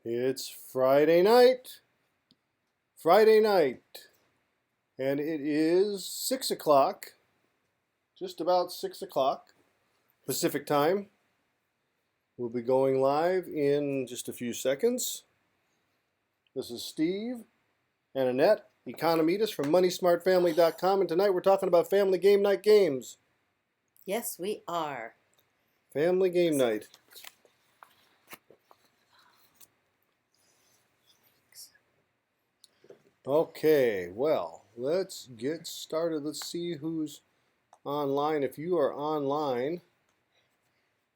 It's Friday night, and it is 6 o'clock, just about 6 o'clock Pacific time. We'll be going live in just a few seconds. This is Steve and Annette, economists from MoneySmartFamily.com, and tonight we're talking about family game night games. Yes, we are. Family game night. Okay, well, let's get started. Let's see who's online. If you are online,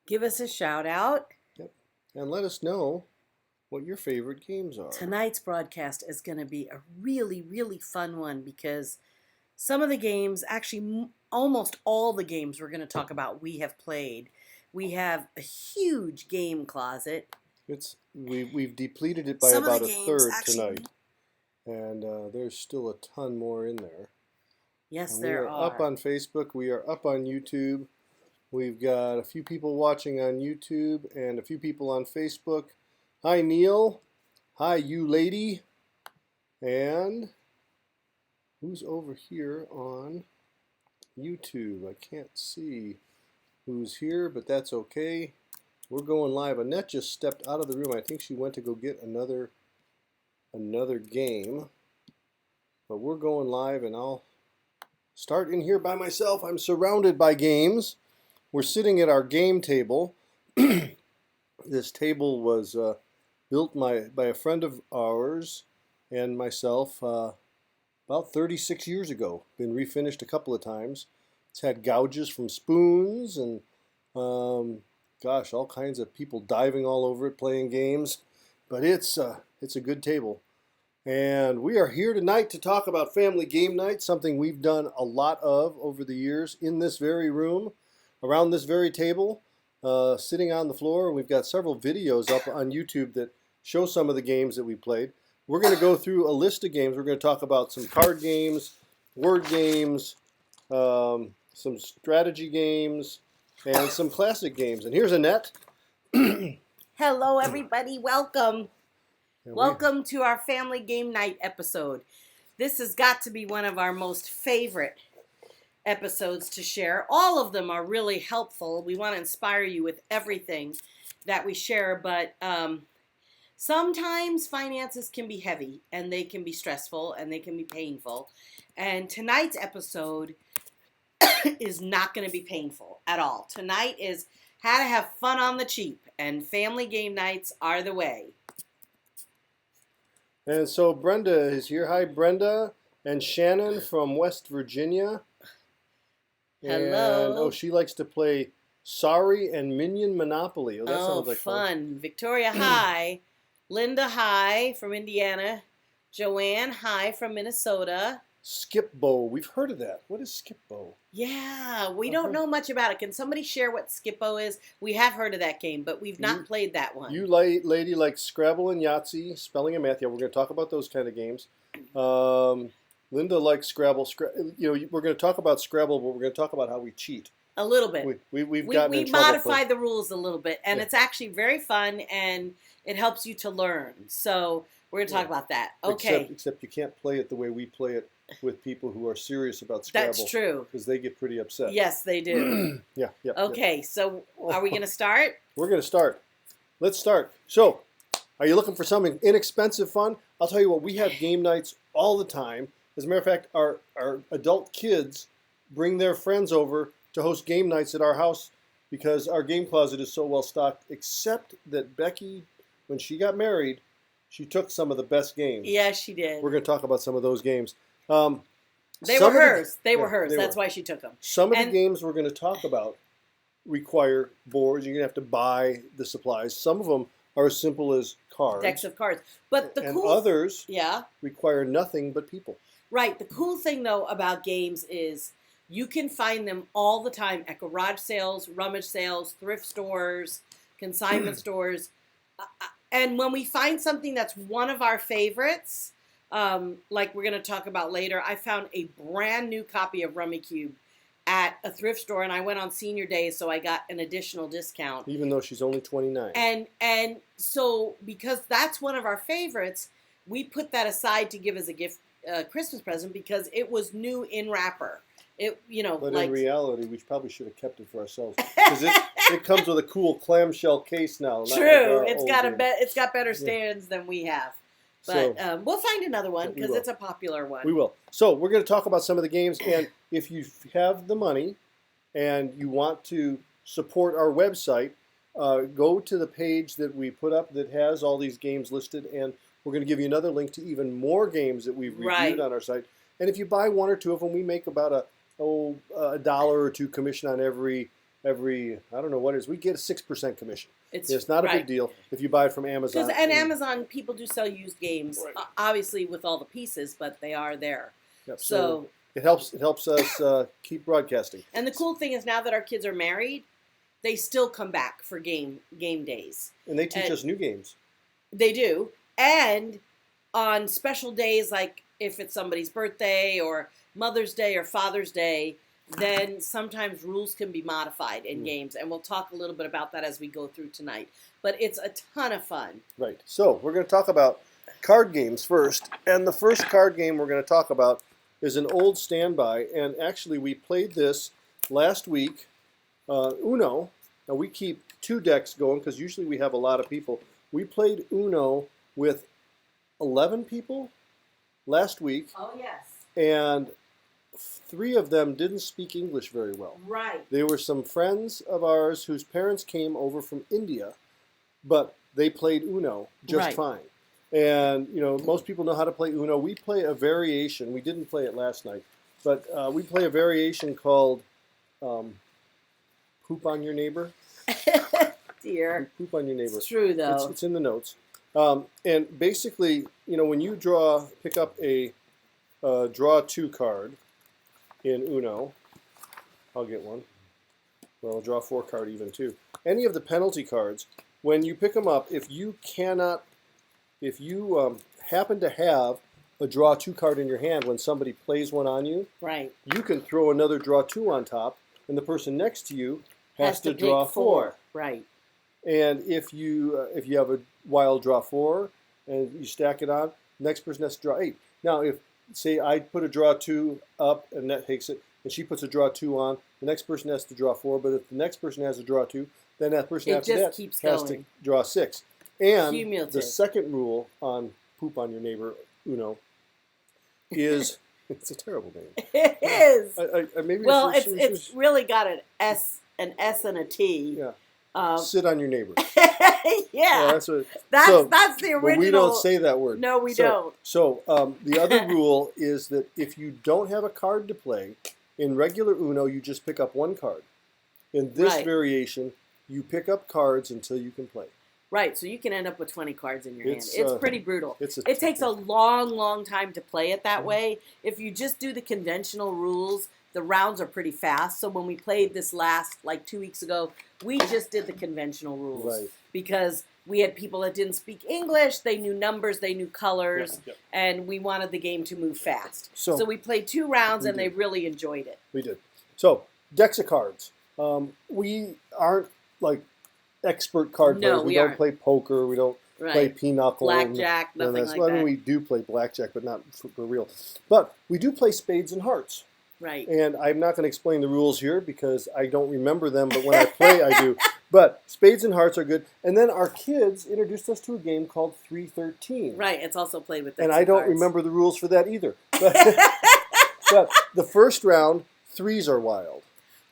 Give us a shout out. and let us know what your favorite games are. Tonight's broadcast is going to be a really, really fun one because some of the games, actually almost all the games we're going to talk about, we have played. We have a huge game closet. We've depleted it by about a third tonight. And there's still a ton more in there. Yes, and there are. We are up on Facebook. We are up on YouTube. We've got a few people watching on YouTube and a few people on Facebook. Hi, Neil. Hi, you lady. And who's over here on YouTube? I can't see who's here, but that's okay. We're going live. Annette just stepped out of the room. I think she went to go get another game, but we're going live, and I'll start in here by myself. I'm surrounded by games. We're sitting at our game table. This table was built by a friend of ours and myself about 36 years ago. Been refinished a couple of times. It's had gouges from spoons and gosh, all kinds of people diving all over it playing games. But it's a good table. And we are here tonight to talk about family game night, something we've done a lot of over the years in this very room, around this very table, sitting on the floor. We've got several videos up on YouTube that show some of the games that we played. We're going to go through a list of games. We're going to talk about some card games, word games, some strategy games, and some classic games. And here's Annette. Hello, everybody. Welcome. Welcome to our family game night episode. This has got to be one of our most favorite episodes to share. All of them are really helpful. We want to inspire you with everything that we share, but sometimes finances can be heavy, and they can be stressful, and they can be painful. And tonight's episode is not going to be painful at all. Tonight is how to have fun on the cheap, and family game nights are the way. And so Brenda is here. Hi, Brenda. And Shannon from West Virginia. Hello. And, she likes to play Sorry and Minion Monopoly. Oh, that sounds like fun. Victoria, hi. Linda, hi, from Indiana. Joanne, hi, from Minnesota. Skip-Bo. We've heard of that. What is Skip-Bo? Yeah, we don't know much about it. Can somebody share what Skip-Bo is? We have heard of that game, but we've not played that one. You lady like Scrabble and Yahtzee, spelling and math. Yeah, we're going to talk about those kind of games. Linda likes Scrabble. We're going to talk about Scrabble, but we're going to talk about how we cheat. A little bit. We modify the rules a little bit, and it's actually very fun, and it helps you to learn. So we're going to talk about that. Okay. Except you can't play it the way we play it with people who are serious about Scrabble. That's true. Because they get pretty upset. Yes, they do. Yeah. Okay, so are we going to start? We're going to start. Let's start. So, are you looking for something inexpensive fun? I'll tell you what, we have game nights all the time. As a matter of fact, our adult kids bring their friends over to host game nights at our house because our game closet is so well stocked, except that Becky, when she got married, she took some of the best games. Yeah, she did. We're going to talk about some of those games. They were hers. That's why she took them. Some of the games we're going to talk about require boards. You're going to have to buy the supplies. Some of them are as simple as cards. Decks of cards. But others require nothing but people. Right. The cool thing, though, about games is you can find them all the time at garage sales, rummage sales, thrift stores, consignment stores. And when we find something that's one of our favorites, like we're going to talk about later, I found a brand new copy of Rummy Cube at a thrift store, and I went on senior days, so I got an additional discount. Even though she's only 29. And so because that's one of our favorites, we put that aside to give as a gift, Christmas present, because it was new in wrapper. It, but in reality, we probably should have kept it for ourselves because it comes with a cool clamshell case now. True, it's got better stands than we have. But So, we'll find another one because it's a popular one. we will. So we're going to talk about some of the games, and if you have the money and you want to support our website, go to the page that we put up that has all these games listed, and we're going to give you another link to even more games that we've reviewed on our site. And if you buy one or two of them, we make about a $1 or $2 commission on every I don't know what it is. We get a 6% commission. It's not a big deal if you buy it from Amazon. And Amazon, people do sell used games, obviously with all the pieces, but they are there. Yep. So it helps us keep broadcasting. And the cool thing is now that our kids are married, they still come back for game days. And they teach us new games. They do. And on special days, like if it's somebody's birthday or Mother's Day or Father's Day, then sometimes rules can be modified in games. And we'll talk a little bit about that as we go through tonight. But it's a ton of fun. Right. So we're going to talk about card games first. And the first card game we're going to talk about is an old standby. And actually, we played this last week, Uno. Now, we keep 2 decks going because usually we have a lot of people. We played Uno with 11 people last week. Oh, yes. And 3 of them didn't speak English very well. Right. They were some friends of ours whose parents came over from India, but they played Uno just fine. And, most people know how to play Uno. We play a variation. We didn't play it last night, but we play a variation called Poop on Your Neighbor. Dear. Poop on Your Neighbor. It's true, though. It's in the notes. And basically, when you pick up a draw 2 card in Uno, I'll get one. Well, I'll draw 4 card even too. Any of the penalty cards, when you pick them up, if you happen to have a draw 2 card in your hand when somebody plays one on you, you can throw another draw 2 on top, and the person next to you has to draw 4. Right. And if you have a wild draw 4 and you stack it on, the next person has to draw 8. Now, if say I put a draw 2 up and Annette takes it, and she puts a draw 2 on, the next person has to draw 4. But if the next person has a draw 2, then that person after that has to draw 6. And the second rule on Poop on Your Neighbor Uno is it's a terrible name. It is. It's really got an S and a T. Yeah. Sit on your neighbor. Yeah. That's the original. But we don't say that word. No, we don't. So the other rule is that if you don't have a card to play, in regular Uno, you just pick up 1 card. In this variation, you pick up cards until you can play. Right, so you can end up with 20 cards in your hand. It's pretty brutal. It takes a long, long time to play it that way. If you just do the conventional rules, the rounds are pretty fast. So when we played this last, 2 weeks ago, we just did the conventional rules. Right. Because we had people that didn't speak English, they knew numbers, they knew colors, and we wanted the game to move fast. So we played 2 rounds, and they really enjoyed it. We did. So, decks of cards. We aren't, expert card players. We don't play poker. We don't play pinochle. Blackjack, nothing like that. We do play blackjack, but not for real. But we do play spades and hearts. Right. And I'm not going to explain the rules here because I don't remember them, but when I play, I do. But spades and hearts are good. And then our kids introduced us to a game called 313. Right. It's also played with decks and I don't remember the rules for that either. But the first round, 3s are wild.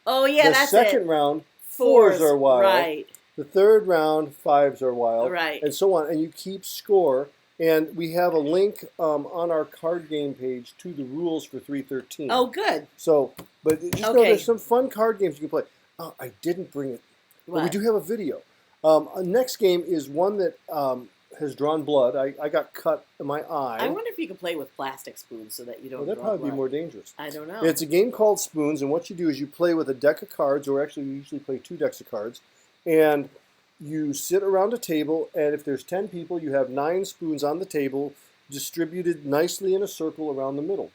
Oh, yeah, that's it. The second round, 4s are wild. Right. The third round, 5s are wild. Right. And so on. And you keep score. And we have a link on our card game page to the rules for 313. Oh, good. So, but just know there's some fun card games you can play. Oh, I didn't bring it. But we do have a video. Next game is one that has drawn blood. I got cut in my eye. I wonder if you can play with plastic spoons so that you don't draw that'd probably blood. Be more dangerous. I don't know. It's a game called Spoons, and what you do is you play with a deck of cards, or actually we usually play 2 decks of cards, and you sit around a table, and if there's 10 people, you have 9 spoons on the table distributed nicely in a circle around the middle.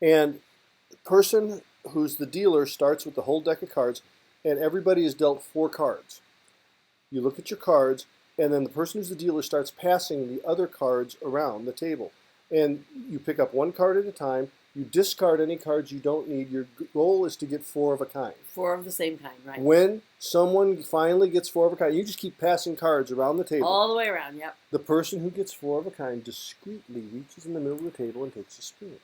And the person who's the dealer, starts with the whole deck of cards, and everybody is dealt 4 cards. You look at your cards, and then the person who's the dealer starts passing the other cards around the table. And you pick up 1 card at a time. You discard any cards you don't need. Your goal is to get 4 of a kind. 4 of the same kind, right? When someone finally gets 4 of a kind, you just keep passing cards around the table. All the way around, yep. The person who gets 4 of a kind discreetly reaches in the middle of the table and takes a spoon.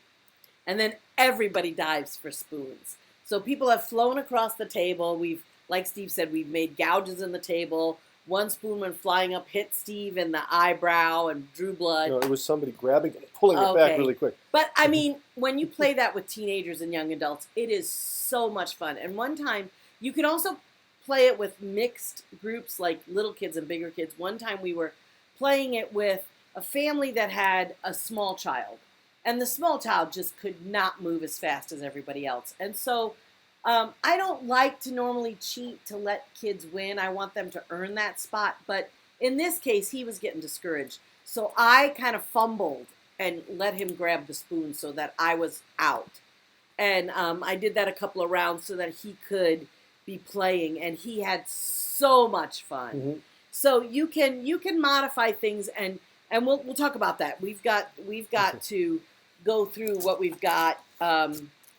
And then everybody dives for spoons. So people have flown across the table. We've, like Steve said, we've made gouges in the table. 1 spoon went flying up, hit Steve in the eyebrow and drew blood. No, it was somebody grabbing it and pulling it back really quick. But, I mean, when you play that with teenagers and young adults, it is so much fun. And one time, you can also play it with mixed groups, like little kids and bigger kids. One time we were playing it with a family that had a small child. And the small child just could not move as fast as everybody else. And so I don't like to normally cheat to let kids win. I want them to earn that spot. But in this case, he was getting discouraged. So I kind of fumbled and let him grab the spoon so that I was out. And I did that a couple of rounds so that he could be playing. And he had so much fun. Mm-hmm. So you can modify things, and we'll talk about that. We've got to go through what we've got.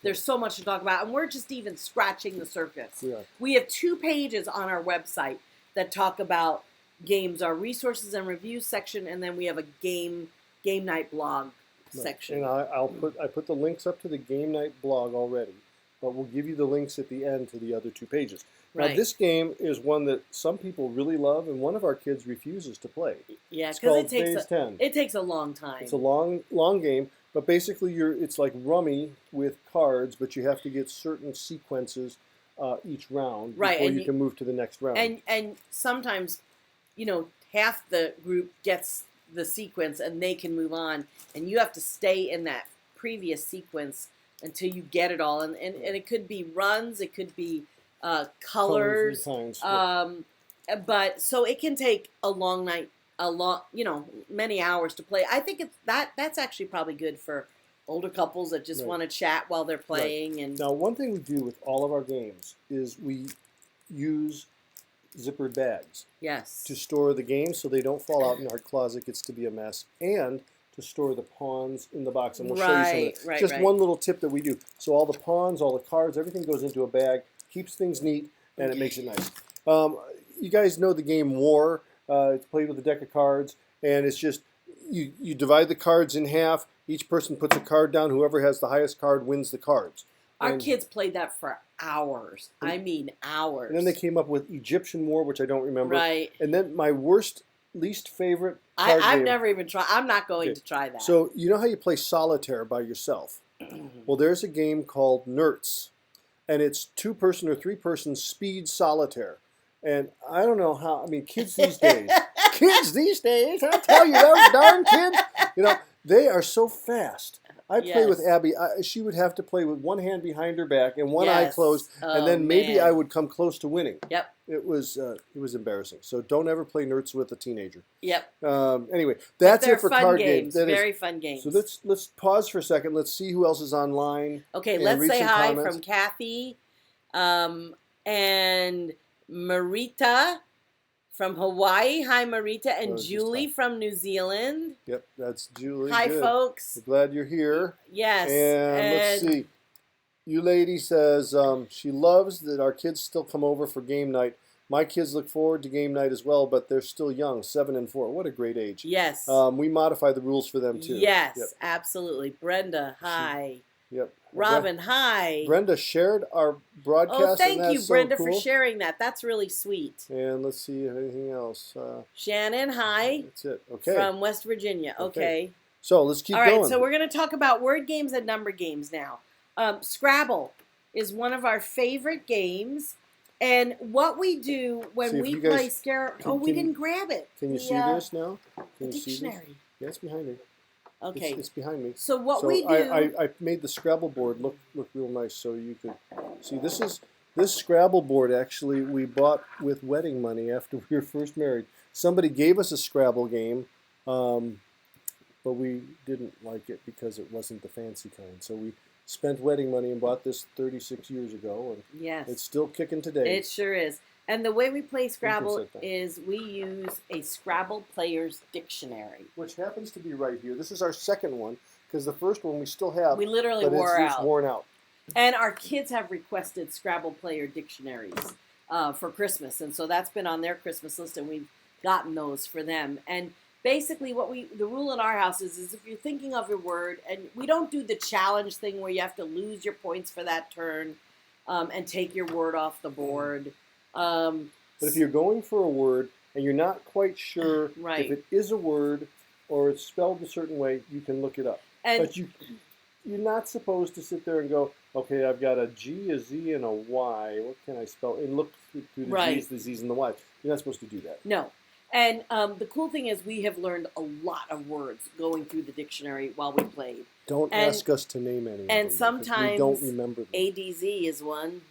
There's so much to talk about, and we're just even scratching the surface. Yeah. We have 2 pages on our website that talk about games, our resources and reviews section, and then we have a game night blog section. And I put the links up to the game night blog already, but we'll give you the links at the end to the other 2 pages. Now, this game is one that some people really love, and one of our kids refuses to play. Yeah, because it takes a long time. It's a long game. But basically, it's like Rummy with cards, but you have to get certain sequences each round before you can move to the next round. And sometimes, half the group gets the sequence and they can move on, and you have to stay in that previous sequence until you get it all. And it could be runs, it could be colors, but so it can take a long night. Many hours to play. I think that's actually probably good for older couples that just want to chat while they're playing. Right. And now, one thing we do with all of our games is we use zippered bags. Yes. To store the games so they don't fall out and our closet gets to be a mess, and to store the pawns in the box. And we'll show you some of that. Just one little tip that we do. So all the pawns, all the cards, everything goes into a bag, keeps things neat, and it makes it nice. You guys know the game War. It's played with a deck of cards, and it's just you divide the cards in half. Each person puts a card down. Whoever has the highest card wins the cards. Our kids played that for hours. I mean, hours. And then they came up with Egyptian War, which I don't remember. Right. And then my least favorite card I've game. never even tried. I'm not going to try that. So you know how you play solitaire by yourself? Well, there's a game called Nertz, and it's 2-person or 3-person speed solitaire. And I don't know how, kids these days, I tell you, those darn kids, they are so fast. I play with Abby. She would have to play with one hand behind her back and one eye closed, and then maybe I would come close to winning. Yep. It was embarrassing. So don't ever play Nertz with a teenager. Yep. Anyway, that's it for card games. Very fun games. So let's pause for a second. Let's see who else is online. Okay, let's say hi from Kathy, and Marita from Hawaii. Hi, Marita. And Julie from New Zealand. Yep, that's Julie. Hi, folks. We're glad you're here. Yes. And let's see. You lady says she loves that our kids still come over for game night. My kids look forward to game night as well, but they're still young, 7 and 4. What a great age. Yes. We modify the rules for them, too. Yes, absolutely. Brenda, hi. Yep. Robin, hi. Brenda shared our broadcast. Oh, thank you, Brenda, cool. for sharing that. That's really sweet. And let's see anything else. Shannon, hi. That's it. Okay. From West Virginia. Okay. So let's keep going. All right, so we're going to talk about word games and number games now. Scrabble is one of our favorite games. And what we do when we play Scrabble... we didn't grab it. Can you see this now? The dictionary. Yeah, it's behind me. Okay. It's behind me. So what we do... I made the Scrabble board look real nice so you could see. This Scrabble board actually we bought with wedding money after we were first married. Somebody gave us a Scrabble game, but we didn't like it because it wasn't the fancy kind. So we spent wedding money and bought this 36 years ago, and Yes. it's still kicking today. It sure is. And the way we play Scrabble is we use a Scrabble Player's Dictionary. Which happens to be right here. This is our second one, because the first one we still have. We literally but wore it's out. worn out. And our kids have requested Scrabble Player Dictionaries for Christmas. And so that's been on their Christmas list, and we've gotten those for them. And basically the rule in our house is if you're thinking of your word, and we don't do the challenge thing where you have to lose your points for that turn and take your word off the board. But if you're going for a word and you're not quite sure right. if it is a word or it's spelled a certain way, you can look it up. And but you're not supposed to sit there and go, okay, I've got a G, a Z, and a Y. What can I spell? And look through the right. G's, the Z's, and the Y's. You're not supposed to do that. No. And the cool thing is we have learned a lot of words going through the dictionary while we played. Don't ask us to name any of them. And sometimes we don't remember them. ADZ is one.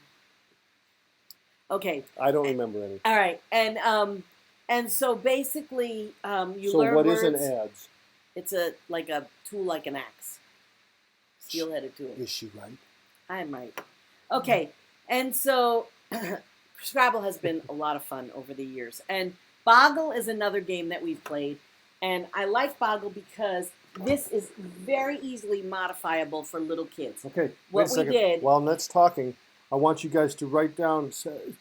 Okay. I don't remember any. All right. And so basically you so learn what words. is an adze? It's like a tool like an axe. Steel-headed tool. Is she right? I'm right. Okay. And so Scrabble has been a lot of fun over the years. And Boggle is another game that we've played. And I like Boggle because this is very easily modifiable for little kids. Okay. What we did. While Annette's talking, I want you guys to write down,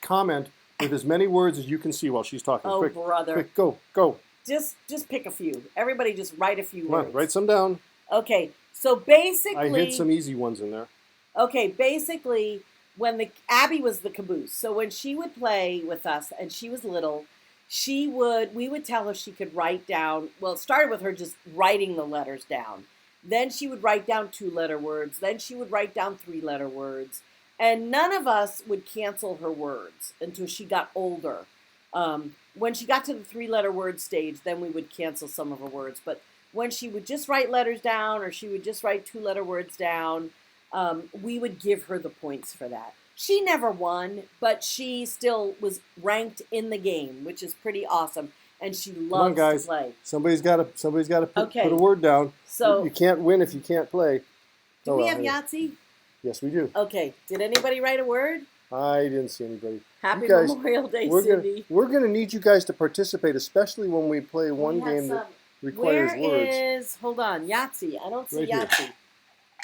comment with as many words as you can see while she's talking. Oh, quick, brother. Quick, go. Just pick a few. Everybody just write a few Come words. on, write some down. Okay. So basically. I hid some easy ones in there. Okay, basically, when Abby was the caboose, so when she would play with us and she was little, we would tell her she could write down, well, it started with her just writing the letters down. Then she would write down 2-letter words. Then she would write down 3-letter words. And none of us would cancel her words until she got older. When she got to the 3-letter word stage, then we would cancel some of her words. But when she would just write letters down or she would just write 2-letter words down, we would give her the points for that. She never won, but she still was ranked in the game, which is pretty awesome. And she loves to play. Somebody's got to put a word down. So you can't win if you can't play. Do we have Yahtzee? Yes, we do. Okay. Did anybody write a word? I didn't see anybody. Happy Memorial Day, Cindy. We're gonna need you guys to participate, especially when we play one game that requires words. Hold on, Yahtzee. I don't see right Yahtzee. Here.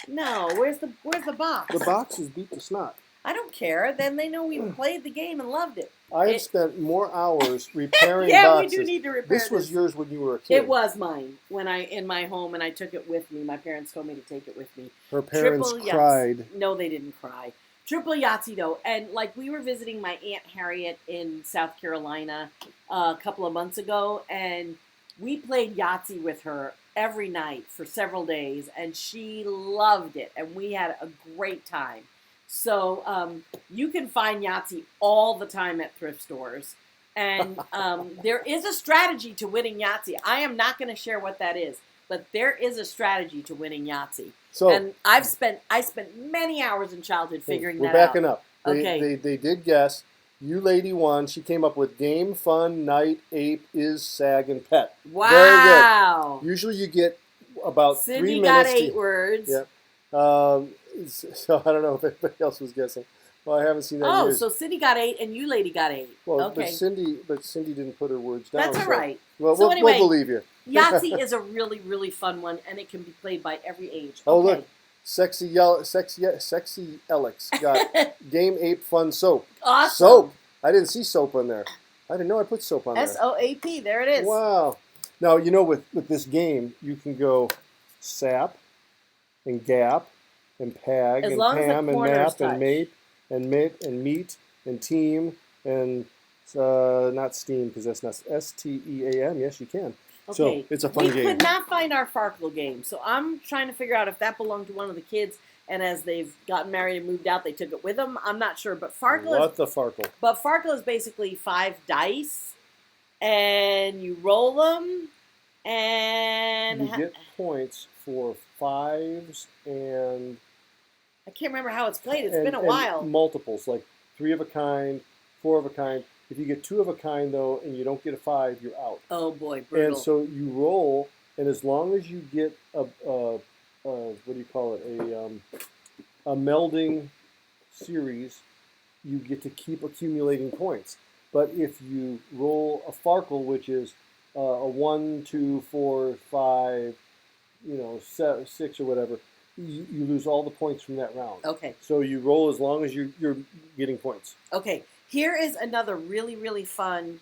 No, where's the box? The box is beat the snot. I don't care. Then they know we played the game and loved it. I have spent more hours repairing yeah, boxes. We do need to repair this. Was yours when you were a kid. It was mine when in my home, and I took it with me. My parents told me to take it with me. Her parents cried. No, they didn't cry. Triple Yahtzee, though. And, we were visiting my Aunt Harriett in South Carolina a couple of months ago, and we played Yahtzee with her every night for several days, and she loved it, and we had a great time. So you can find Yahtzee all the time at thrift stores, and there is a strategy to winning Yahtzee. I am not going to share what that is, but there is a strategy to winning Yahtzee. So, and I spent many hours in childhood figuring that out. We're backing up. Okay. They did guess. You lady won. She came up with game, fun, night, ape, is, sag, and pet. Wow. Very good. Usually you get about Cindy 3 minutes. Cindy got 8 words. Yeah. So I don't know if anybody else was guessing. Well, I haven't seen that. Oh, years. so Cindy got 8 and you lady got 8. Well, okay. But Cindy didn't put her words down. That's all right. Well, so anyway, we'll believe you. Yahtzee is a really, really fun one, and it can be played by every age. Oh, okay. look. Sexy Alex got game, ape, fun, soap. Awesome. Soap. I didn't see soap on there. I didn't know I put soap on there. SOAP. There it is. Wow. Now, with this game, you can go sap and gap and pag and pam and map and mate and mitt and meet and team and not steam because that's not STEAM. Yes, you can. Okay. So it's a fun game. We could not find our Farkle game, so I'm trying to figure out if that belonged to one of the kids. And as they've gotten married and moved out, they took it with them. I'm not sure, but Farkle? But Farkle is basically 5 dice, and you roll them, and you get points for 5s and I can't remember how it's played. It's been a while. Multiples, like 3 of a kind, 4 of a kind. If you get 2 of a kind though, and you don't get a 5, you're out. Oh boy, brutal. And so you roll, and as long as you get a what do you call it? a melding series, you get to keep accumulating points. But if you roll a Farkle, which is a 1, 2, 4, 5, 6 or whatever, you lose all the points from that round. Okay. So you roll as long as you're getting points. Okay. Here is another really, really fun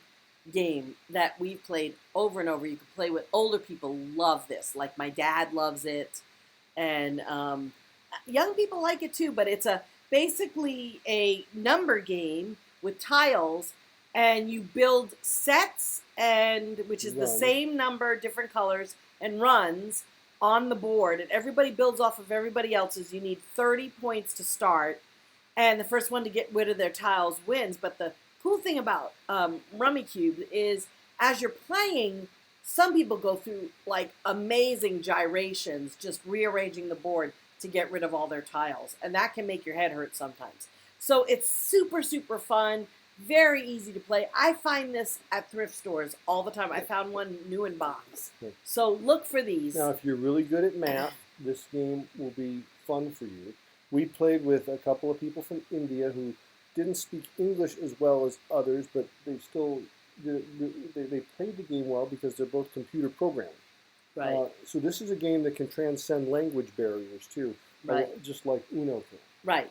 game that we've played over and over. You can play with older people. Love this. Like my dad loves it, and young people like it too. But it's basically a number game with tiles, and you build sets, which is the same number, different colors, and runs on the board, and everybody builds off of everybody else's. You need 30 points to start, and the first one to get rid of their tiles wins. But the cool thing about Rummy Cube is, as you're playing, some people go through like amazing gyrations, just rearranging the board to get rid of all their tiles, and that can make your head hurt sometimes. So it's super, super fun. Very easy to play. I find this at thrift stores all the time. I found one new in box. So look for these. Now, if you're really good at math, this game will be fun for you. We played with a couple of people from India who didn't speak English as well as others, but they still they played the game well because they're both computer programmed. Right. So this is a game that can transcend language barriers too, right? Just like Uno can. Right.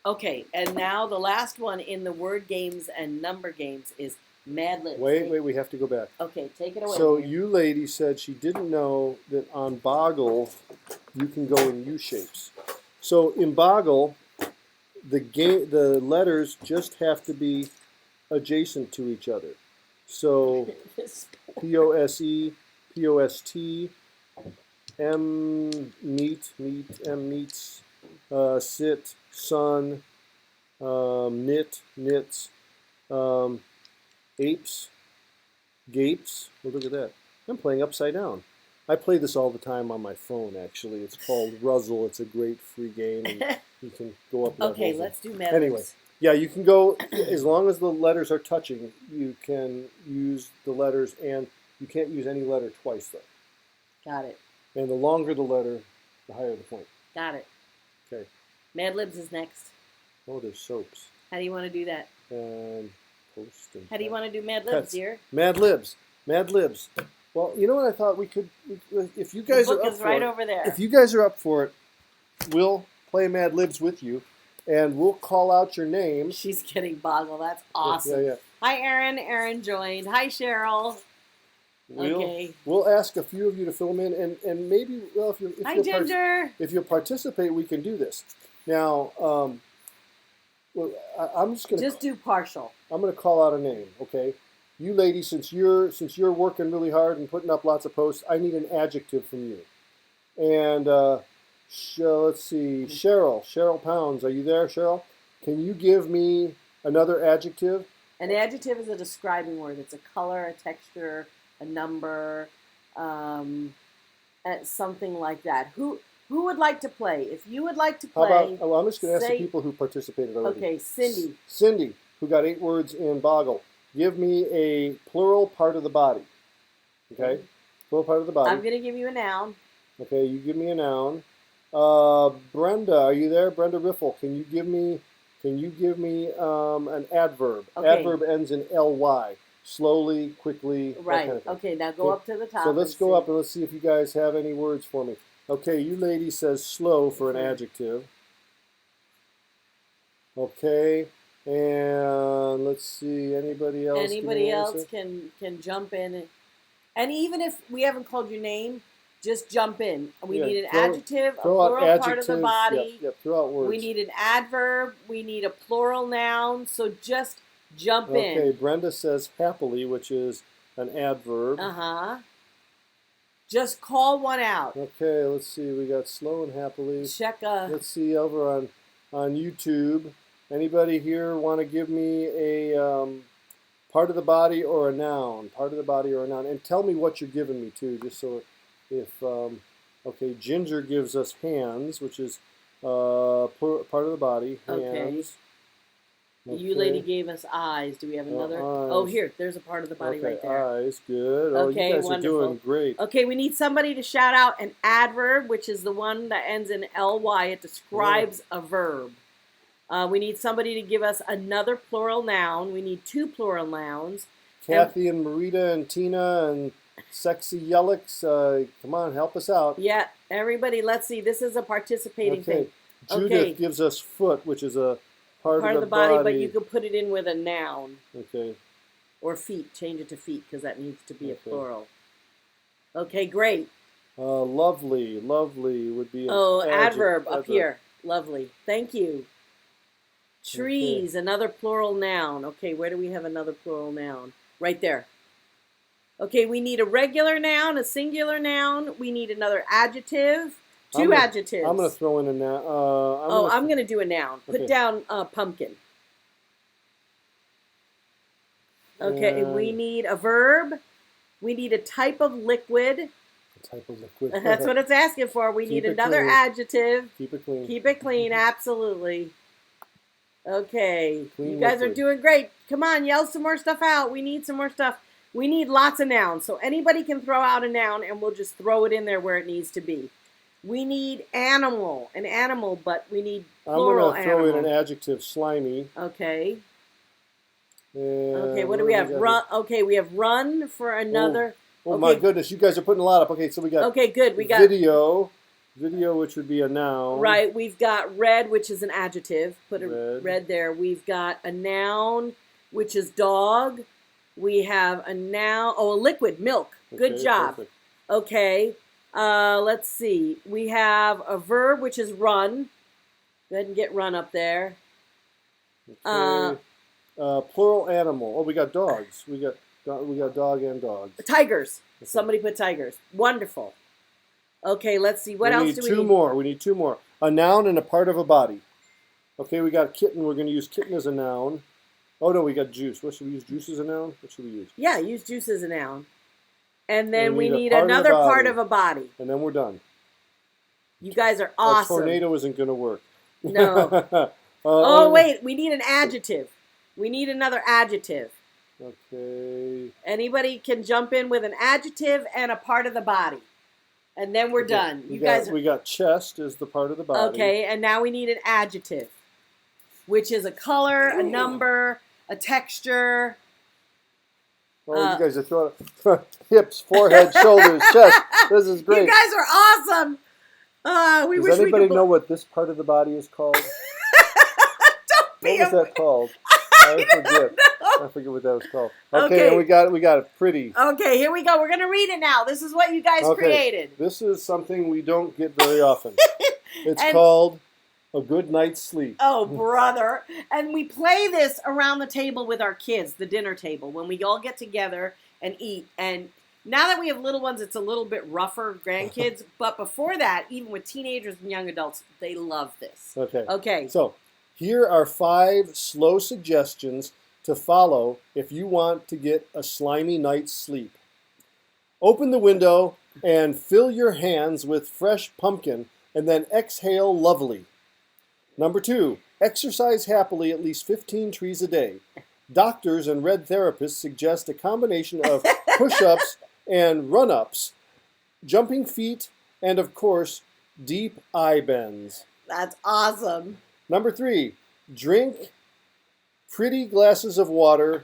Okay, and now the last one in the word games and number games is Mad Libs. Wait, we have to go back. Okay, take it away. So you lady said she didn't know that on Boggle you can go in U shapes. So in Boggle, the letters just have to be adjacent to each other. So POSE, POST, M meets, sit, sun, knits, apes, gapes. Well, look at that. I'm playing upside down. I play this all the time on my phone, actually. It's called Ruzzle. It's a great free game, and you can go up levels. Okay, let's do Mad Libs. Anyway, yeah, you can go, as long as the letters are touching, you can use the letters, and you can't use any letter twice, though. Got it. And the longer the letter, the higher the point. Got it. Okay. Mad Libs is next. Oh, there's soaps. How do you want to do that? Post and How do you want to do Mad Libs, dear? Mad Libs. Mad Libs. Well, you know what I thought we could, if you guys the book are up is for right it, over there. If you guys are up for it, we'll play Mad Libs with you, and we'll call out your names. She's getting Boggle. That's awesome. Yeah. Hi, Aaron. Aaron joined. Hi, Cheryl. Okay. We'll ask a few of you to fill them in, and maybe, well, Hi, Ginger. If you'll participate, we can do this. Now, well, I'm just going to do partial. I'm going to call out a name, okay? You ladies, since you're working really hard and putting up lots of posts, I need an adjective from you. And let's see, Cheryl Pounds, are you there, Cheryl? Can you give me another adjective? An adjective is a describing word. It's a color, a texture, a number, something like that. Who would like to play? If you would like to play, how about? Oh, I'm just going to ask the people who participated already. Okay, Cindy. Cindy, who got 8 words in Boggle. Give me a plural part of the body. Okay, plural part of the body. I'm going to give you a noun. Okay, you give me a noun. Brenda, are you there? Brenda Riffle, can you give me an adverb? Okay. Adverb ends in ly. Slowly, quickly. Right. Kind of Okay, now go up to the top. So let's go up and let's see if you guys have any words for me. Okay, you lady says slow for an adjective. Okay, and let's see, anybody else? Anybody else can jump in, and even if we haven't called your name, just jump in. We need an adjective, a plural part of the body. Yep, throw out words. We need an adverb. We need a plural noun. So just jump in. Okay, Brenda says happily, which is an adverb. Just call one out. Okay, let's see. We got slow and happily. Let's see over on YouTube. Anybody here want to give me a part of the body or a noun? Part of the body or a noun, and tell me what you're giving me too, just so if okay. Ginger gives us hands, which is part of the body. Hands. You lady gave us eyes. Do we have another? Oh, here. There's a part of the body right there. Eyes, good. Oh, Okay, you guys wonderful. are doing great. Okay, we need somebody to shout out an adverb, which is the one that ends in ly. It describes a verb. We need somebody to give us another plural noun. We need 2 plural nouns. Kathy and Marita and Tina and Sexy Yellix, come on, help us out. Yeah, everybody, let's see. This is a participating thing. Judith gives us foot, which is a part of the body. But you could put it in with a noun. Okay. Or feet. Change it to feet because that needs to be a plural. Okay, great. Lovely would be an adverb up here. Lovely. Thank you. Trees, another plural noun. Okay, where do we have another plural noun? Right there. Okay, we need a regular noun, a singular noun. We need another adjective. 2 adjectives. I'm going to throw in a noun. I'm going to do a noun. Put down pumpkin. Okay, we need a verb. We need a type of liquid. A type of liquid. That's what it's asking for. We need another adjective. Keep it clean. Keep it clean, absolutely. Okay, you guys are doing great. Come on, yell some more stuff out. We need some more stuff. We need lots of nouns. So anybody can throw out a noun and we'll just throw it in there where it needs to be. We need animal, an animal, but we need plural animal. I'm going to throw in an adjective, slimy. Okay. Okay, what do we have? Run. Okay, we have run for another. Oh my goodness, you guys are putting a lot up. Okay, so we got. Okay, good. We got video, which would be a noun. Right. We've got red, which is an adjective. Put a red there. We've got a noun, which is dog. We have a noun. Oh, a liquid, milk. Good job. Perfect. Okay. Let's see. We have a verb, which is run. Go ahead and get run up there. Okay. Plural animal. Oh, we got dogs. We got dog and dogs. Tigers. Okay. Somebody put tigers. Wonderful. Okay, let's see. What else do we need? We need 2 more. A noun and a part of a body. Okay, we got kitten. We're going to use kitten as a noun. Oh, no, we got juice. What should we use? Juice as a noun? What should we use? Yeah, use juice as a noun. And then we need another part of a body. And then we're done. You guys are awesome. A tornado isn't going to work. No. Oh, wait. We need an adjective. We need another adjective. Okay. Anybody can jump in with an adjective and a part of the body. And then we're done. We got chest as the part of the body. Okay, and now we need an adjective, which is a color, a number, a texture. Oh, you guys are throwing hips, forehead, shoulders, chest. This is great. You guys are awesome. Does anybody know what this part of the body is called? What was that called? I forget what that was called. Okay, and we got it pretty. Okay, here we go. We're gonna read it now. This is what you guys created. This is something we don't get very often. It's called a good night's sleep. Oh, brother. And we play this around the table with our kids, the dinner table, when we all get together and eat. And now that we have little ones, it's a little bit rougher, grandkids. But before that, even with teenagers and young adults, they love this. Okay. So here are 5 slow suggestions to follow if you want to get a slimy night's sleep. Open the window and fill your hands with fresh pumpkin and then exhale lovely. Number 2, exercise happily at least 15 trees a day. Doctors and red therapists suggest a combination of push-ups and run-ups, jumping feet, and of course, deep eye bends. That's awesome. Number 3, drink pretty glasses of warm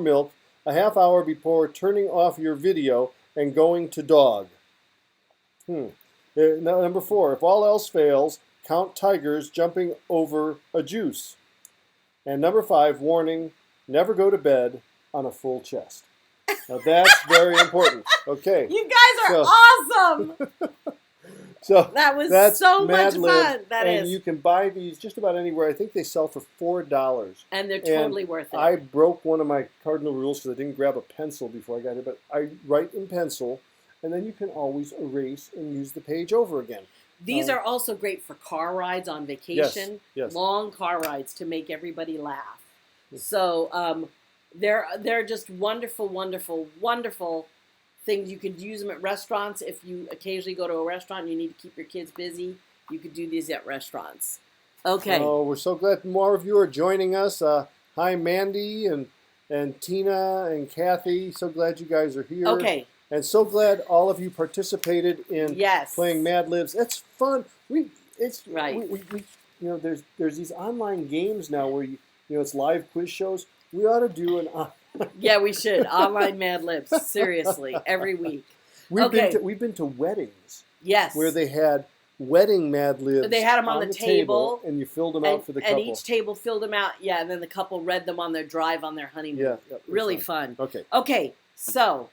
milk a half hour before turning off your video and going to dog. Number 4, if all else fails, count tigers jumping over a juice. And number 5, warning, never go to bed on a full chest. Now that's very important. Okay. You guys are awesome. So that was so much fun. And you can buy these just about anywhere. I think they sell for $4. And they're totally worth it. I broke one of my cardinal rules because I didn't grab a pencil before I got here, but I write in pencil, and then you can always erase and use the page over again. These are also great for car rides on vacation, long car rides to make everybody laugh. So they're just wonderful, wonderful, wonderful things. You could use them at restaurants. If you occasionally go to a restaurant and you need to keep your kids busy, you could do these at restaurants. Okay. Oh, we're so glad more of you are joining us. Hi, Mandy and Tina and Kathy. So glad you guys are here. Okay. And so glad all of you participated in Yes. playing Mad Libs. It's fun. Right. We there's these online games now where it's live quiz shows. We ought to do an Yeah, we should. Online Mad Libs. Seriously. Every week. We've been to weddings. Yes. Where they had wedding Mad Libs. They had them on the table, and you filled them out for the couple. And each table filled them out. Yeah, and then the couple read them on their drive on their honeymoon. Yeah, really fun. Okay. Okay, so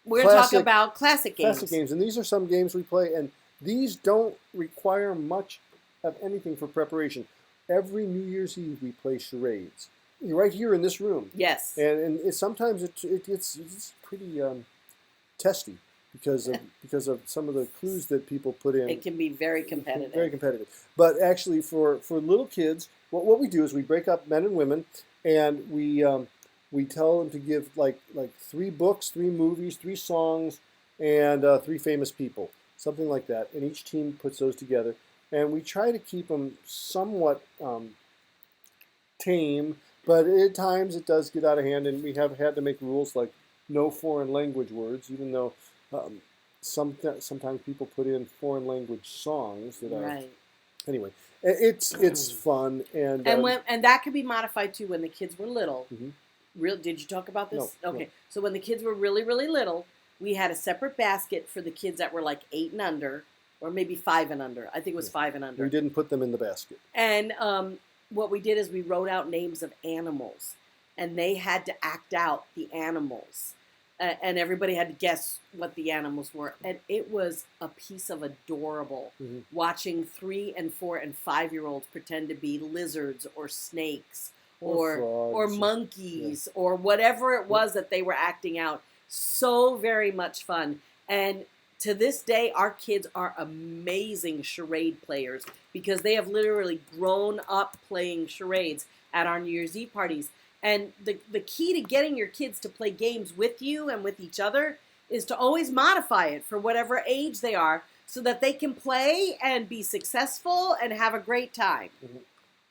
we're going to talk about classic games. Classic games, and these are some games we play, and these don't require much of anything for preparation. Every New Year's Eve we play charades. Right here in this room. Yes. And sometimes it's pretty testy. Because of some of the clues that people put in. It can be very competitive. Very competitive. But actually, for little kids, what we do is we break up men and women, and we tell them to give like 3 books, 3 movies, 3 songs, and 3 famous people, something like that. And each team puts those together, and we try to keep them somewhat tame. But at times it does get out of hand, and we have had to make rules like no foreign language words, even though. Sometimes people put in foreign language songs that are right. Anyway, it's fun and that could be modified too. When the kids were little, mm-hmm. Did you talk about this? No, okay, no. So when the kids were really little, we had a separate basket for the kids that were like 8 and under, or maybe 5 and under. I think it was 5 and under. We didn't put them in the basket. And what we did is we wrote out names of animals, and they had to act out the animals. And everybody had to guess what the animals were. And it was a piece of adorable watching 3 and 4 and 5-year-olds pretend to be lizards or snakes or monkeys or whatever it was that they were acting out. So very much fun. And to this day, our kids are amazing charade players because they have literally grown up playing charades at our New Year's Eve parties. And the key to getting your kids to play games with you and with each other is to always modify it for whatever age they are so that they can play and be successful and have a great time.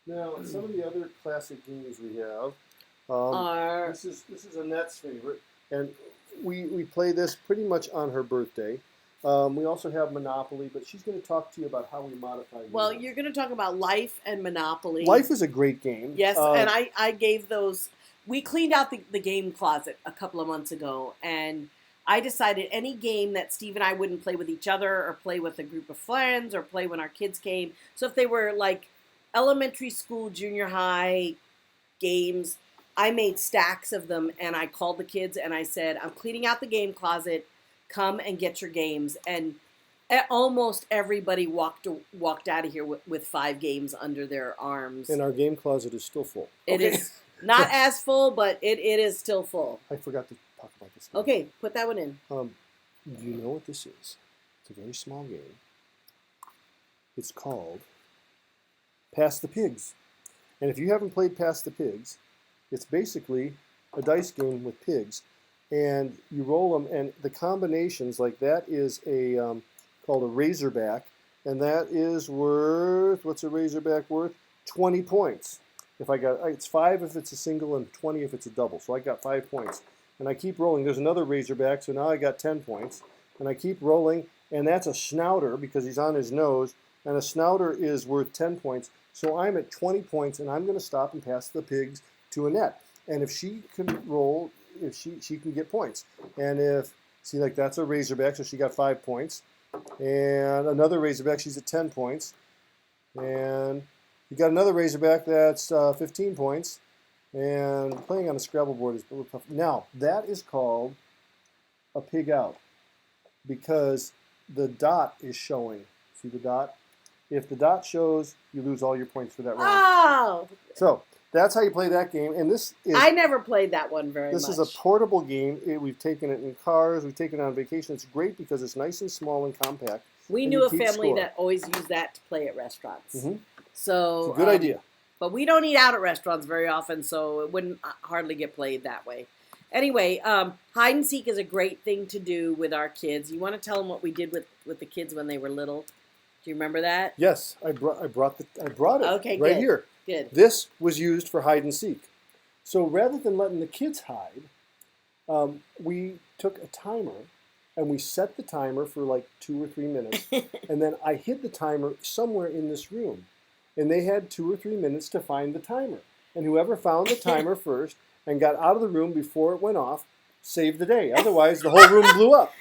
Now, some of the other classic games we have are... This is Annette's favorite. And we play this pretty much on her birthday. We also have Monopoly, but she's going to talk to you about how we modify games. Well, you're going to talk about Life and Monopoly. Life is a great game. Yes, and I gave those... We cleaned out the game closet a couple of months ago, and I decided any game that Steve and I wouldn't play with each other or play with a group of friends or play when our kids came. So if they were like elementary school, junior high games, I made stacks of them, and I called the kids, and I said, I'm cleaning out the game closet. Come and get your games. And almost everybody walked out of here with 5 games under their arms. And our game closet is still full. It is not as full, but it is still full. I forgot to talk about this game. Okay, put that one in. Do you know what this is? It's a very small game. It's called Pass the Pigs. And if you haven't played Pass the Pigs, it's basically a dice game with pigs. And you roll them, and the combinations, like that is called a razorback, and that is worth, what's a razorback worth? 20 points. It's 5 if it's a single and 20 if it's a double, so I got 5 points. And I keep rolling. There's another razorback, so now I got 10 points. And I keep rolling, and that's a snouter because he's on his nose, and a snouter is worth 10 points. So I'm at 20 points, and I'm going to stop and pass the pigs to Annette. And if she can roll, if she can get points. And if, see, like that's a razorback, so she got 5 points. And another razorback, she's at 10 points. And you got another razorback that's 15 points. And playing on a Scrabble board is a little tough. Now, that is called a pig out because the dot is showing. See the dot? If the dot shows, you lose all your points for that round. Oh! So, that's how you play that game. And this is... I never played that one very much. This is a portable game. We've taken it in cars. We've taken it on vacation. It's great because it's nice and small and compact. We knew a family that always used that to play at restaurants. Mm-hmm. So it's a good idea. But we don't eat out at restaurants very often, so it wouldn't hardly get played that way. Anyway, hide and seek is a great thing to do with our kids. You want to tell them what we did with the kids when they were little? Do you remember that? Yes, I brought it Okay, right good. here. Good. This was used for hide and seek. So rather than letting the kids hide, we took a timer and we set the timer for like 2 or 3 minutes, and then I hid the timer somewhere in this room, and they had 2 or 3 minutes to find the timer, and whoever found the timer first and got out of the room before it went off saved the day. Otherwise, the whole room blew up.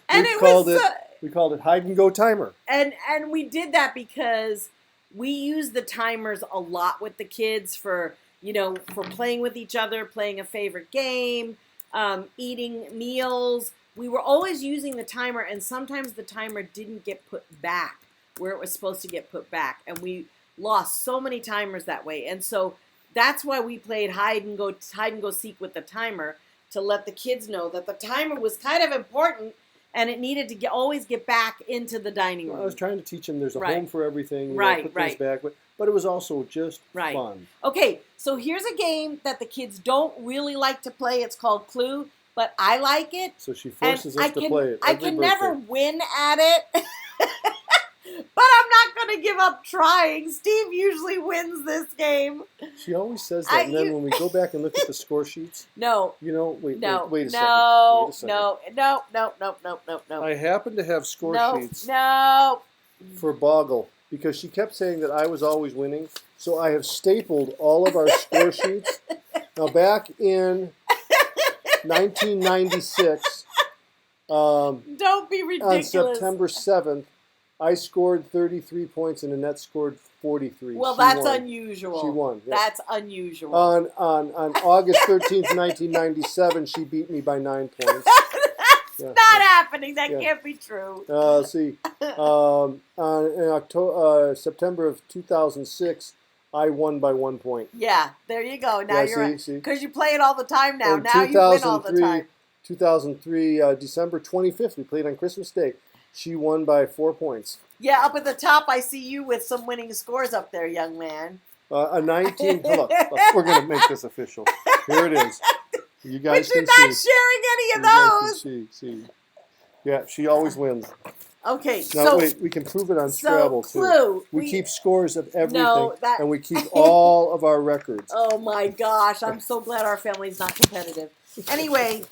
And We called it hide and go timer. And we did that because we use the timers a lot with the kids for playing with each other, playing a favorite game, eating meals. We were always using the timer, and sometimes the timer didn't get put back where it was supposed to get put back, and we lost so many timers that way. And so that's why we played hide and go seek with the timer, to let the kids know that the timer was kind of important. And it needed to always get back into the dining room. I was trying to teach them there's a home for everything. Put things back. But it was also just fun. Okay, so here's a game that the kids don't really like to play. It's called Clue, but I like it. So she forces us to play it. I can never win at it. But I'm not going to give up trying. Steve usually wins this game. She always says that, and then when we go back and look at the score sheets... No. Wait a second. No. I happen to have score sheets No. for Boggle, because she kept saying that I was always winning, so I have stapled all of our score sheets. Now, back in 1996... don't be ridiculous. On September 7th, I scored 33 points and Annette scored 43. Well, that's unusual. She won. Yeah. That's unusual. On August 13th, 1997, she beat me by 9 points. Not happening. That can't be true. See, in September of 2006, I won by 1 point. Yeah, there you go. Now you're right. Because you play it all the time now. In now you win all the time. 2003, December 25th, we played on Christmas Day. She won by 4 points. Yeah, up at the top, I see you with some winning scores up there, young man. A 19. Hold up. We're going to make this official. Here it is. You guys but you're can not see. sharing any of those. See. Yeah, she always wins. Okay, now, so wait, we can prove it on Scrabble Clue, too. We keep scores of everything, and we keep all of our records. Oh my gosh, I'm so glad our family's not competitive. Anyway,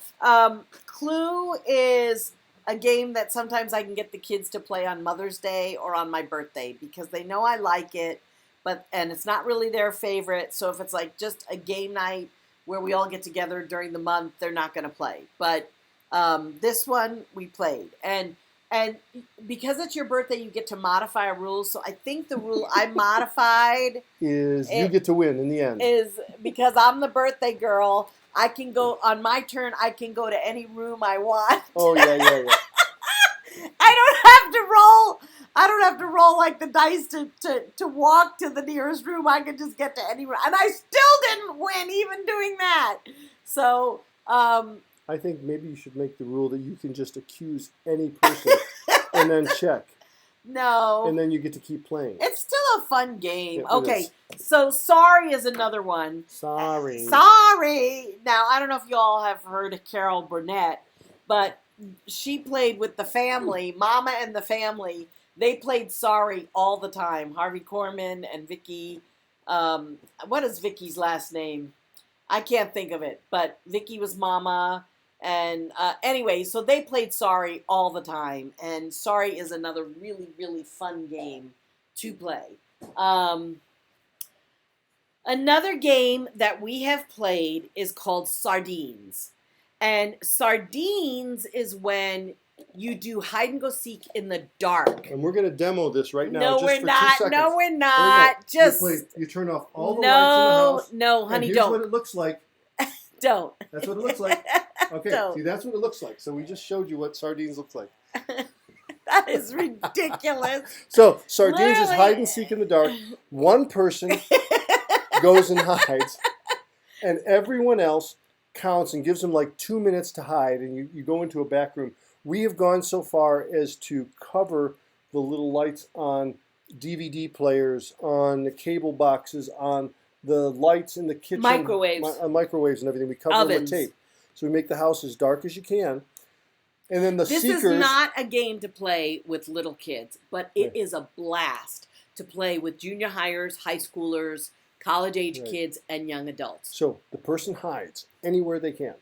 Clue is a game that sometimes I can get the kids to play on Mother's Day or on my birthday because they know I like it, and it's not really their favorite. So if it's like just a game night where we all get together during the month, they're not going to play. But this one we played, and because it's your birthday, you get to modify a rule. So I think the rule I modified is you get to win in the end. Is because I'm the birthday girl. I can go on my turn. I can go to any room I want. Oh yeah. I don't have to roll like the dice to walk to the nearest room. I can just get to any room, and I still didn't win even doing that. So I think maybe you should make the rule that you can just accuse any person and then check. No. And then you get to keep playing. It's still a fun game. Yeah, okay, so Sorry is another one. Sorry. Now, I don't know if you all have heard of Carol Burnett, but she played with the family, Mama and the family. They played Sorry all the time. Harvey Korman and Vicky. What is Vicky's last name? I can't think of it, but Vicky was Mama. And anyway, so they played Sorry all the time. And Sorry is another really, really fun game to play. Another game that we have played is called Sardines. And Sardines is when you do hide and go seek in the dark. And we're going to demo this right now. No, just we're for not. 2 seconds. No, we're not. Just you turn off all the lights in the house. No, honey, here's don't. What it looks like. Don't. That's what it looks like. Okay, don't. See, that's what it looks like. So we just showed you what Sardines looks like. That is ridiculous. So Sardines is hide and seek in the dark. One person goes and hides, and everyone else counts and gives them like 2 minutes to hide, and you go into a back room. We have gone so far as to cover the little lights on DVD players, on the cable boxes, on the lights in the kitchen. Microwaves and everything. We cover them with tape. So we make the house as dark as you can. And then the This seekers. is not a game to play with little kids, but it is a blast to play with junior hires, high schoolers, college-age kids, and young adults. So the person hides anywhere they can.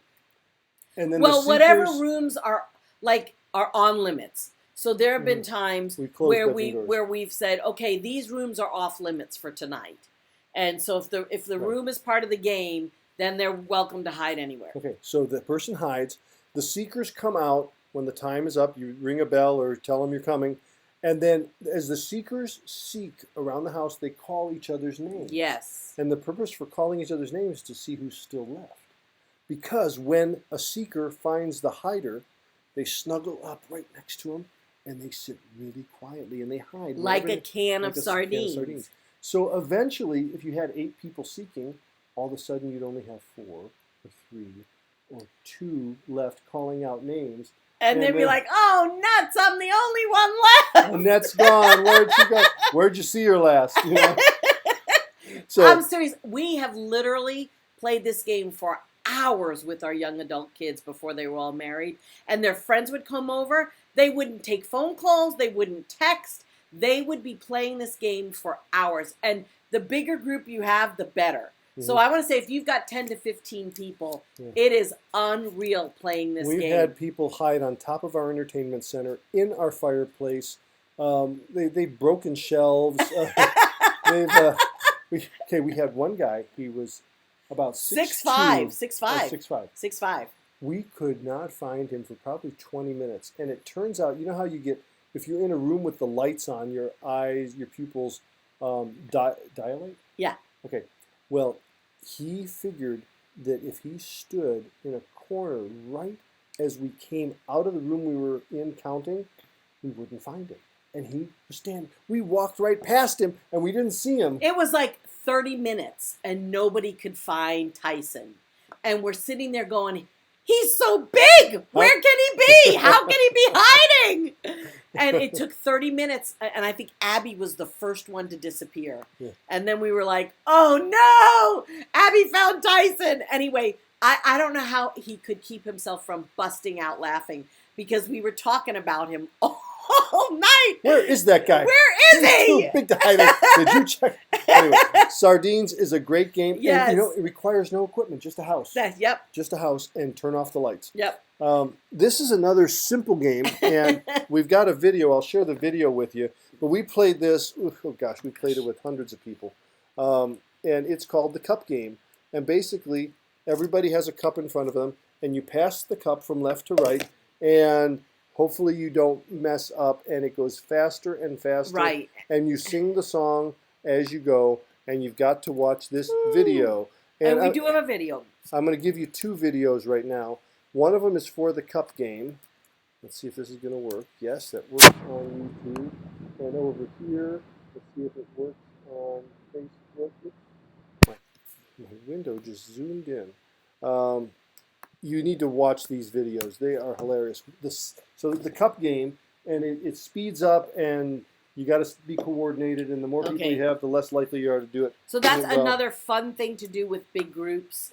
And then well, the whatever seekers, rooms are on limits. So there have been times where we've said, okay, these rooms are off limits for tonight. And so if the room is part of the game, then they're welcome to hide anywhere. Okay, so the person hides. The seekers come out when the time is up. You ring a bell or tell them you're coming. And then as the seekers seek around the house, they call each other's names. Yes. And the purpose for calling each other's names is to see who's still left. Because when a seeker finds the hider, they snuggle up right next to him and they sit really quietly and they hide. Like a can of sardines. So eventually, if you had 8 people seeking, all of a sudden you'd only have 4 or 3 or 2 left calling out names. And they'd be like, oh, nuts, I'm the only one left. Annette's gone. Where'd she go? Where'd you see her last? You know? So, I'm serious. We have literally played this game for hours with our young adult kids before they were all married. And their friends would come over. They wouldn't take phone calls. They wouldn't text. They would be playing this game for hours. And the bigger group you have, the better. Mm-hmm. So I want to say if you've got 10 to 15 people, it is unreal playing this game. We've had people hide on top of our entertainment center, in our fireplace. They've broken shelves. We had one guy. He was about 6'5". 6'5". We could not find him for probably 20 minutes. And it turns out, you know how you get, if you're in a room with the lights on, your eyes, your pupils dilate? Yeah. Okay. Well, he figured that if he stood in a corner right as we came out of the room we were in counting, we wouldn't find him. And he was standing. We walked right past him, and we didn't see him. It was like 30 minutes, and nobody could find Tyson. And we're sitting there going, he's so big! Where can he be? How can he be hiding? And it took 30 minutes, and I think Abby was the first one to disappear. Yeah. And then we were like, oh no! Abby found Tyson! Anyway, I don't know how he could keep himself from busting out laughing, because we were talking about him all night. Where is that guy? Where is he? Too big to hide it. Did you check? Anyway, Sardines is a great game. Yes. And, it requires no equipment, just a house. Yep. Just a house, and turn off the lights. Yep. This is another simple game, and we've got a video. I'll share the video with you. But we played this, we played it with hundreds of people. And it's called the cup game. And basically, everybody has a cup in front of them, and you pass the cup from left to right, and hopefully you don't mess up, and it goes faster and faster. Right. And you sing the song as you go, and you've got to watch this video. And we do have a video. I'm going to give you 2 videos right now. One of them is for the cup game. Let's see if this is going to work. Yes, that works on YouTube. And over here, let's see if it works on Facebook. Oops. My window just zoomed in. You need to watch these videos. They are hilarious. So the cup game, and it speeds up, and you got to be coordinated, and the more people you have, the less likely you are to do it. So that's another fun thing to do with big groups.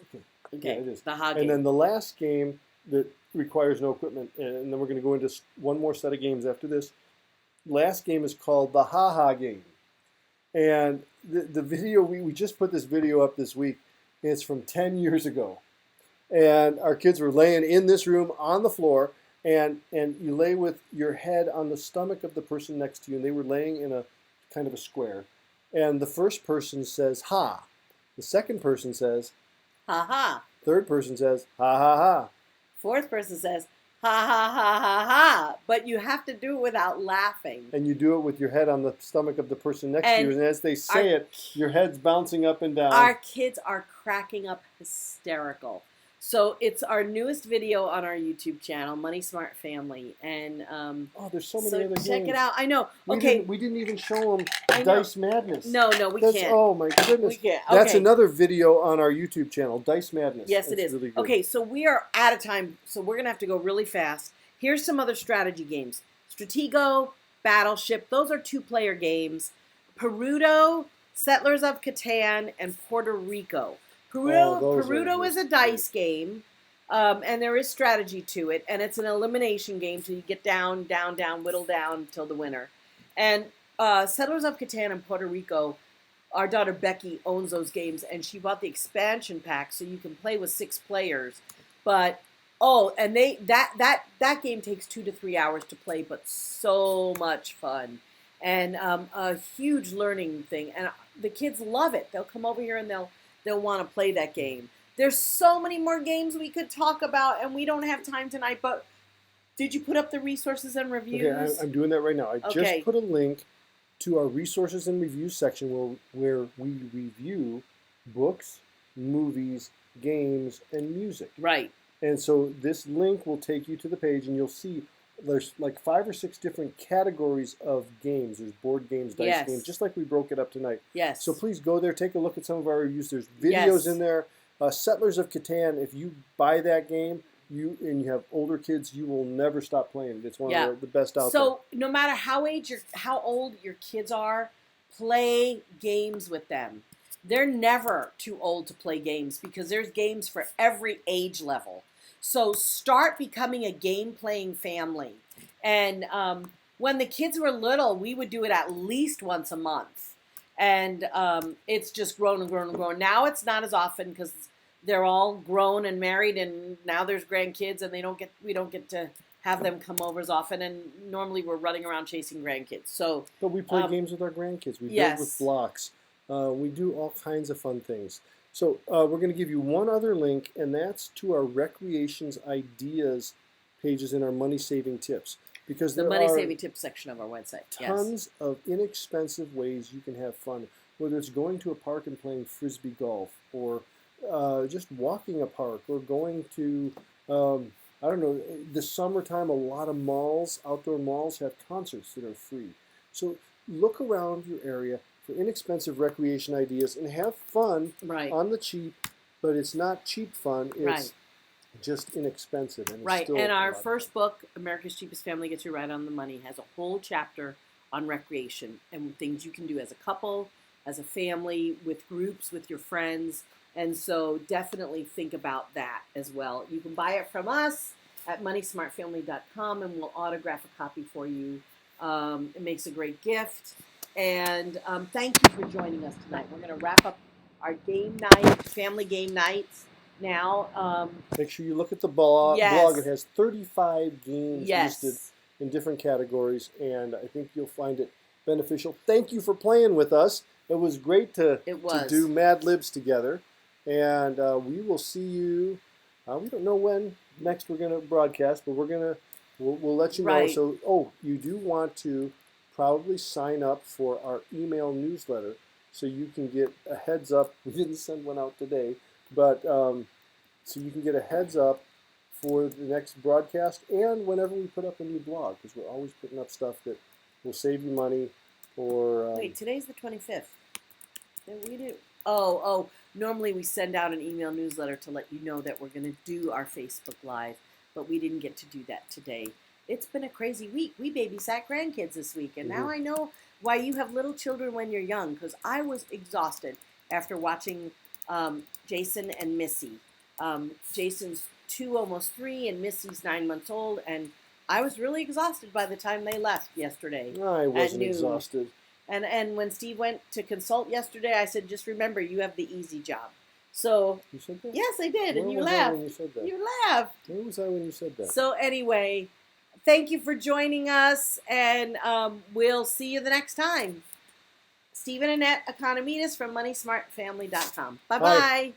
Okay, yeah, it is. The ha game. And then the last game that requires no equipment, and then we're going to go into one more set of games after this. Last game is called the ha-ha game. And the video, we just put this video up this week, and it's from 10 years ago. And our kids were laying in this room on the floor, and you lay with your head on the stomach of the person next to you, and they were laying in a kind of a square. And the first person says, ha. The second person says, ha ha. Third person says, ha ha ha. Fourth person says, ha ha ha ha ha. But you have to do it without laughing. And you do it with your head on the stomach of the person next to you. And as they say it, your head's bouncing up and down. Our kids are cracking up hysterical. So it's our newest video on our YouTube channel, Money Smart Family, and there's so many other games. Check it out. I know. We didn't even show them Dice Madness. No, we can't. Oh my goodness. We can't. Okay. That's another video on our YouTube channel, Dice Madness. Yes, it is. Really good. Okay, so we are out of time, so we're gonna have to go really fast. Here's some other strategy games: Stratego, Battleship. Those are 2-player games. Perudo, Settlers of Catan, and Puerto Rico. Perudo is a dice game. And there is strategy to it, and it's an elimination game, so you get down, whittle down till the winner. And Settlers of Catan in Puerto Rico, our daughter Becky owns those games, and she bought the expansion pack so you can play with 6 players. But and that game takes 2 to 3 hours to play, but so much fun, and a huge learning thing. And the kids love it. They'll come over here and they'll want to play that game. There's so many more games we could talk about, and we don't have time tonight. But did you put up the resources and reviews? Okay, I'm doing that right now. I just put a link to our resources and reviews section where we review books, movies, games, and music. Right. And so this link will take you to the page, and you'll see there's like 5 or 6 different categories of games. There's board games, dice games, just like we broke it up tonight. Yes. So please go there, take a look at some of our reviews. There's videos in there. Settlers of Catan, if you buy that game, you have older kids, you will never stop playing it. It's one of the best out there. So no matter how old your kids are, play games with them. They're never too old to play games because there's games for every age level. So start becoming a game-playing family. And when the kids were little, we would do it at least once a month. And it's just grown and grown and grown. Now it's not as often because they're all grown and married, and now there's grandkids, and we don't get to have them come over as often. And normally we're running around chasing grandkids. But we play games with our grandkids. We build with blocks. We do all kinds of fun things. So we're going to give you one other link, and that's to our recreations ideas pages in our money-saving tips. Because the money-saving tips section of our website. Tons of inexpensive ways you can have fun, whether it's going to a park and playing Frisbee golf, or just walking a park, or going to, I don't know, this summertime, a lot of malls, outdoor malls, have concerts that are free. So look around your area for inexpensive recreation ideas and have fun on the cheap, but it's not cheap fun. It's just inexpensive. And it's still and our first book, America's Cheapest Family Gets You Right on the Money, has a whole chapter on recreation and things you can do as a couple, as a family, with groups, with your friends. And so definitely think about that as well. You can buy it from us at moneysmartfamily.com, and we'll autograph a copy for you. It makes a great gift. And thank you for joining us tonight. We're going to wrap up our game night, family game nights now. Make sure you look at the blog. It has 35 games listed in different categories, and I think you'll find it beneficial. Thank you for playing with us. It was great to do Mad Libs together. And we will see you, we don't know when next we're going to broadcast, but we'll let you know. So, you do want to probably sign up for our email newsletter so you can get a heads up. We didn't send one out today, but so you can get a heads up for the next broadcast and whenever we put up a new blog, because we're always putting up stuff that will save you money. Or wait, today's the 25th. We do. Normally we send out an email newsletter to let you know that we're going to do our Facebook Live, but we didn't get to do that today. It's been a crazy week. We babysat grandkids this week, and now I know why you have little children when you're young, because I was exhausted after watching Jason and Missy. Jason's 2, almost 3, and Missy's 9 months old, and I was really exhausted by the time they left yesterday. I wasn't exhausted. And when Steve went to consult yesterday, I said, just remember, you have the easy job. So, you said that? Yes, I did, and you laughed. laughed. When you said that? You laughed. Where was I when you said that? So anyway, thank you for joining us, and we'll see you the next time. Steve and Annette Economides from MoneySmartFamily.com. Bye-bye. Bye.